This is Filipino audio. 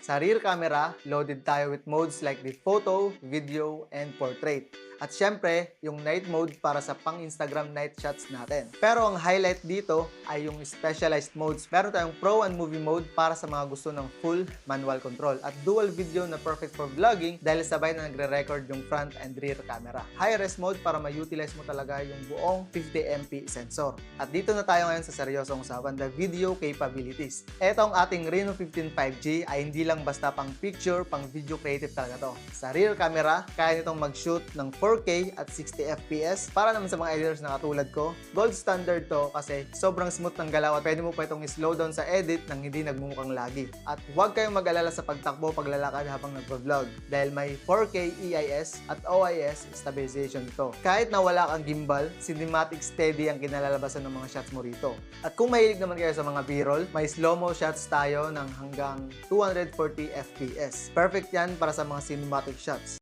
Sa rear camera, loaded tayo with modes like the photo, video, and portrait. At syempre, yung night mode para sa pang-Instagram night shots natin. Pero ang highlight dito ay yung specialized modes. Meron tayong Pro and Movie mode para sa mga gusto ng full manual control. At dual video na perfect for vlogging dahil sabay na nagre-record yung front and rear camera. High-res mode para ma-utilize mo talaga yung buong 50MP sensor. At dito na tayo ngayon sa seryosong usapan, the video capabilities. Ito ang ating Reno 15 5G ay hindi lang basta pang picture, pang video creative talaga to. Sa rear camera, kaya nitong mag-shoot ng 4K at 60 FPS. Para naman sa mga editors na katulad ko, gold standard to kasi sobrang smooth ng galaw at pwede mo pa itong slow down sa edit nang hindi nagmumukhang laggy. At huwag kayong mag-alala sa pagtakbo paglalakad habang nagpo-vlog dahil may 4K EIS at OIS stabilization ito. Kahit na wala kang gimbal, cinematic steady ang kinalalabasan ng mga shots mo rito. At kung mahilig naman kayo sa mga b-roll, may slow-mo shots tayo ng hanggang 240 FPS. Perfect yan para sa mga cinematic shots.